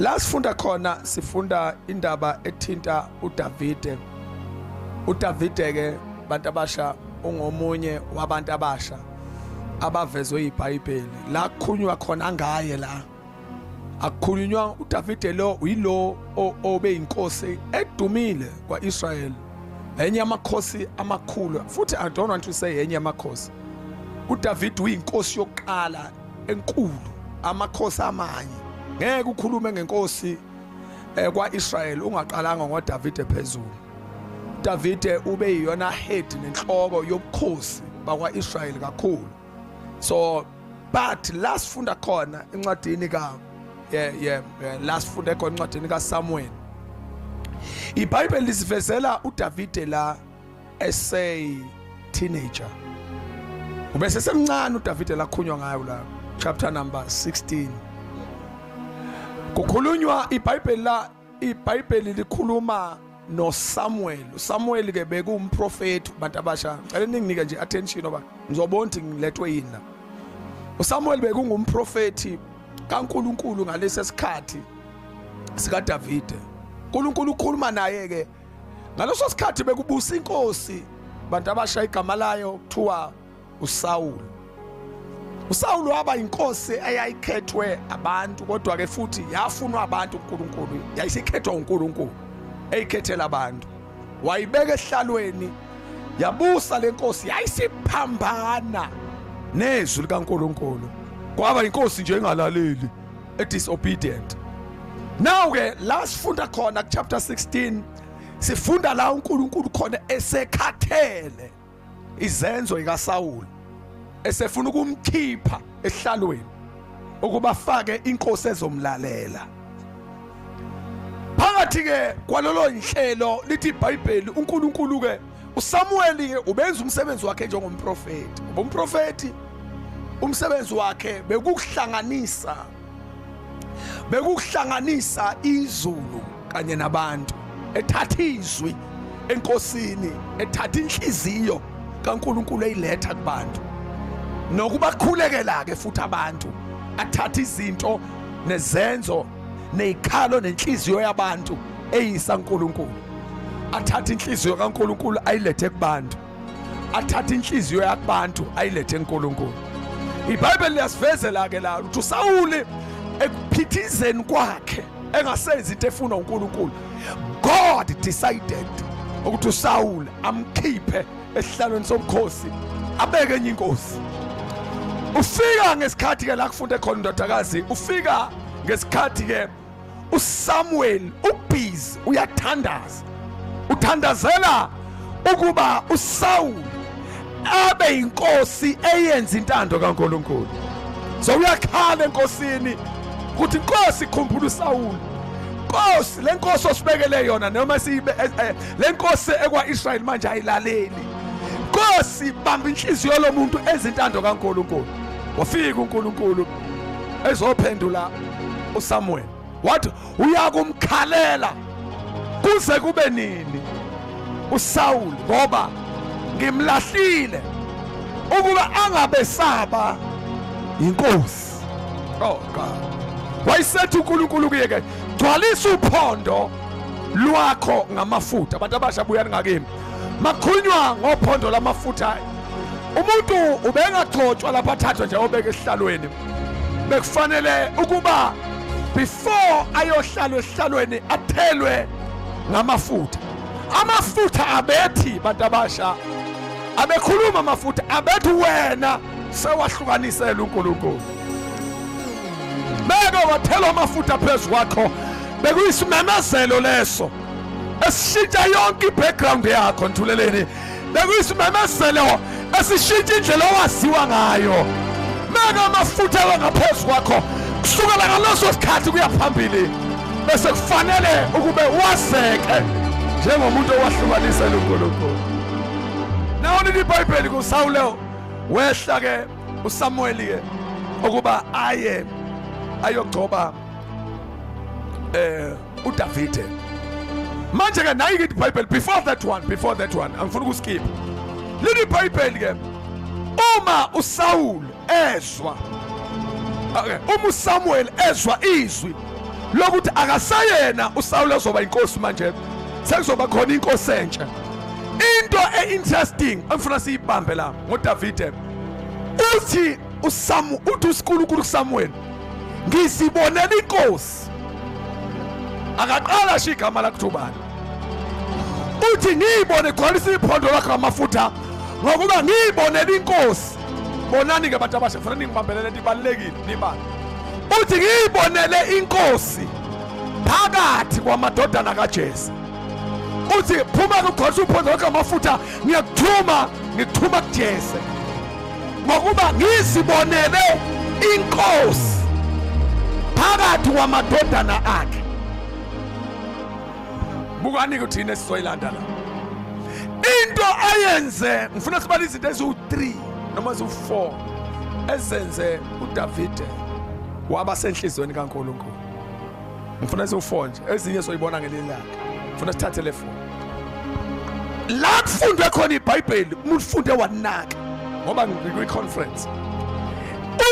La sifunda khona sifunda indaba ethinta uDavide. uDavide ke bantu abasha ungomunye wabantu abasha abavezwe iBhayibheli. La kukhulunywa khona ngaye la. Akukhulunywa uDavide lo uyilo obe inkosi edumile kwaIsrael. Enye yamakhosi amakhulu futhi I don't want to say enye yamakhosi. uDavide uyinkosi yokuqala enkulu amakhosi amanye. Ngeke ukhulume ngenkosi kwaIsrael ungaqalanga ngoDavide phezulu. Davide ube yiyona head nenhloko yobukhosi bakwaIsrael kakhulu. So but last funda khona encwadini ka last funda khona encwadini kaSamuel. iBhayibheli lisivezela uDavide la essay teenager. Ubese semncane uDavide la khunywa ngayo la chapter number 16. Kukhulunywa iBhayibheli la iBhayibheli likhuluma no Samuel. Samuel ke bekumprofeti bantu abasha. Cela ninginike nje attention ngoba ngizobona ukuthi ngilethwe yini la. uSamuel bekungumprofeti kaNkuluNkulu ngalesi sikhathi sika Davide. uNkulunkulu ukhuluma naye ke ngaleso sikhathi bekubusa inkosi bantu abasha igama layo kuthiwa uSaul. uSaul waba inkosi eyayikhethwe abantu kodwa ke futhi yafunwa abantu uNkulunkulu. Yayisikhethwa uNkulunkulu eyikhethela abantu. Wayibeka ehlalweni yabusa lenkosi yayisiphambana nezwi likaNkulunkulu. Kwaba inkosi nje engalaleli disobedient. Now ke last funda khona chapter 16 sifunda la uNkulunkulu khona esekhathele izenzo zikaSaul. Esefuna ukumkhipha ehlalweni ukuba fake inkosi ezomlalela. Phakathi ke kwalolo inhlelo lithi iBhayibheli uNkulunkulu ke uSamuel ke ubenza umsebenzi wakhe njengomprofeti. Umprofeti umsebenzi wakhe bekuhlanganisa izulu kanye nabantu. Ethatha izwi enkosini, ethatha inhliziyo kaNkulunkulu eyiletha kubantu. Nokubakhulekela ke futhi abantu athatha izinto nezenzo nezikhalo nenhliziyo yabantu eyisa uNkulunkulu. Athatha inhliziyo kaNkulunkulu ayilethe kubantu. Athatha inhliziyo yabantu ayilethe kuNkulunkulu. iBhayibheli liyasivezela ke la ukuthi uSawuli ekuphithizeni kwakhe engasenzi into efuna uNkulunkulu, God decided ukuthi uSawuli amkhiphe esihlalweni somkhosi abeke enye inkosi. Ufika ngesikhathi ke la kufunde khona indodakazi, ufika ngesikhathi ke uSamuel ubhizi uyathandaza. Uthandazela ukuba uSaul abe inkosi eyenza intando kaNkulunkulu. So uyakhala enkosini ukuthi inkosi ikhumbula uSaul. Nkosi lenkosi osibekele yona noma sibe lenkosi ekwaIsrael manje ayilaleli. Nkosi bamba inhliziyo lomuntu ezintando kaNkulunkulu. Wafika uNkulunkulu ezophendula uSamuel. Wathi uyakumkhalela kuze kube nini uSaul ngoba ngimlahlile ukuba angabesaba inkosi. Oh God. Wayisethi uNkulunkulu kuye ke gcwalisa uphondo lwakho ngamafutha. Abantu abasha buyani ngakimi. Makhulunywa ngophondo lamafutha. Umuntu ubengagcotshwa lapha thathwa nje obeka esihlalweni. Bekufanele ukuba before ayohlala esihlalweni athelwe ngamafutha. Amafutha abethi bantu abasha. Abekhuluma amafutha abethi wena sewahlukanisela uNkulunkulu. Beka wathela amafutha phezulu kwakho. Bekuyisimemezelo leso esishintsha yonke ibackground yakho nthuleleni. Bekuyisimemezelo esishintsha indlela owaziwa ngayo. Beka amafutha wangaphezulu kwakho kusukela ngaleso sikhathi kuya phambili. Bese kufanele ukube waseke njengomuntu owahlukanisela uNkulunkulu. Nawo lithi iBhayibheli kuSawule wehla ke uSamuel ke ukuba ayogcoba uDavide. Manje ke nayi ke iBhayibheli before that one angifuna ukuskip. Lithi iBhayibheli ke uma uSaul ezwa uma uSamuel ezwa izwi lokuthi akasayena uSawule ozoba inkosi manje, sekuzoba khona inkosi entsha. Into einteresting engifuna siyibambe la ngoDavide uthi uthi uSikhulunkulu kuSamuel, ngisibonela inkosi. Akaqala sho igama lakuthubani, uthi ngiyibone gcwalisa iphondo lakho ngamafutha ngokuba ngiyibonela inkosi. Bonani ke abantu abasha, kufanele ngibambelele into ibalekile nibani. Uthi ngiyibonele inkosi phakathi kwamadodana kaJese. Uthi phuma ukugcwalisa iphondo lakho ngamafutha, ngikuthuma kuJese ngokuba ngizibonele inkosi phakathi kwamadodana akhe. Bukani ke thina sizoyilanda la into ayenze. Ngifuna sibale izinto eziwu3 noma eziwu4 ezenze uDavide waba senhlizweni kaNkulunkulu. Ngifuna eziwu4 nje, ezinye soyibona ngelinye lakhe. Ngifuna sithathe le 4 la kufundwe khona iBhayibheli. Umuntu ufunde wanaka ngoba ngikwi-conference.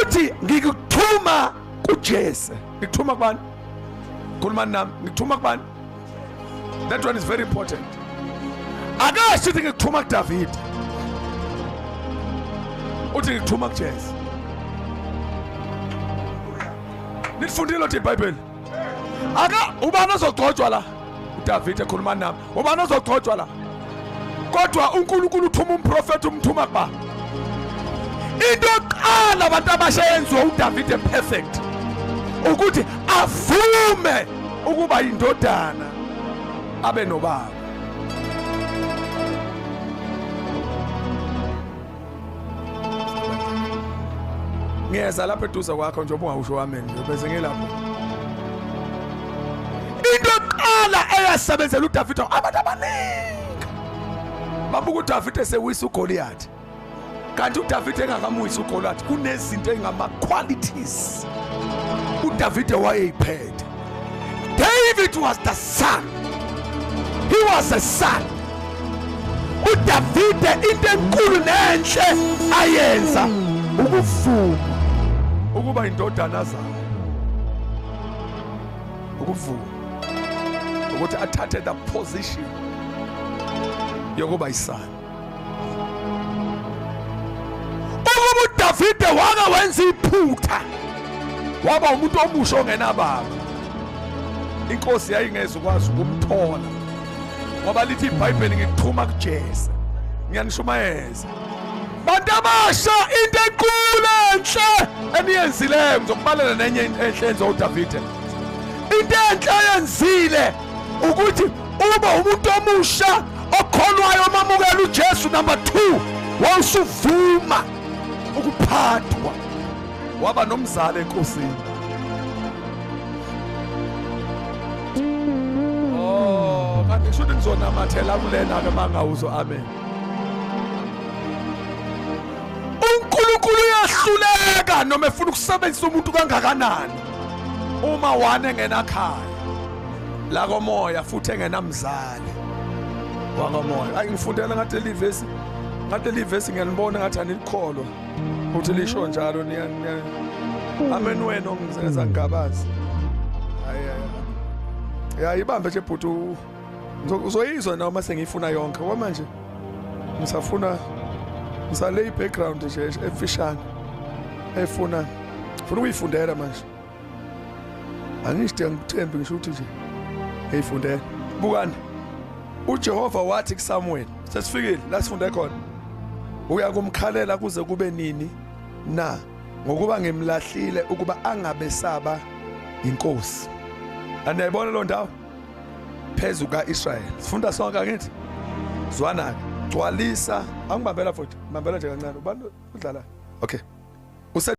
Uthi ngikuthuma kuJese. Ngikuthuma kubani? Khulumani nami. Ngikuthuma kubani? That one is very important. Akasho ukuthi ngikuthuma kuDavide, uthi ngikuthuma kuJese. Nifundile ukuthi iBhayibheli ubani ozogcotshwa la? uDavide. Khulumani nami. Ubani ozogcotshwa la? Kodwa uNkulunkulu uthuma umprofeti, umthuma kuba into yokuqala abantu abasha yenziwa uDavide perfect ukuthi avume ukuba indodana abe nobaba. Ngiyeza lapha eduze kwakho nje ubungakusho amen nje bese ngilapho. Into yokuqala eyasebenzela uDavide, abantu abaningi babuka uDavide sewisa uGoliath, kanti uDavide engakamuyisa uGoliath kunezinto ezingama-qualities uDavide wayeyiphethe. David was the son. He was a son. uDavide into enkulu nenhle ayenza ukuvuma ukuba indodana zayo, ukuvuma ukuthi athathe the position yokuba isana. Ukuba uDavide waka wenza iphutha waba umuntu omusha ongenababa, inkosi yayingeze ukwazi ukumthola ngoba lithi iBhayibheli ngikuthuma kuJese. Ngiyanishumayeza bantu abasha, into enkulu enhle eniyenzileyo. Ngizokubalela nenye enhle enziwa uDavide. Into enhle ayenzile ukuthi uba umuntu omusha okholwayo omamukela uJesu. Number 2, wawusuvuma ukuphathwa waba nomzala enkosini. Kanti ngisho ngizonamathela kulena ke mangawuzo. Amen. uNkulunkulu uyahluleka noma efuna ukusebenzisa umuntu kangakanani uma wane engenakhaya la komoya futhi engenamzali wakamoya. Ngifundela ngathi le verse ngiyanibona ngathi anikholwa ukuthi lisho njalo. Amen. Wena ongizenza ngigabazi. Ibambe nje bhuti, uzoyizwa noma sengifuna yonke ngoba manje ngisale i-background nje efishane efuna ukuyifundela manje. Angishide ngikuthembe ngisho ukuthi nje eyifundela. Bukani uJehova wathi kuSamuel, sesifikile la sifunde khona, uyakumkhalela kuze kube nini na ngokuba ngimlahlile ukuba angabesaba inkosi. Anayibona lo ndawo phezu kaIsrayeli. Sifunda sonke ngithi zwana ke gcwalisa. Angibambela futhi bambela nje kancane ubani udlala. Okay.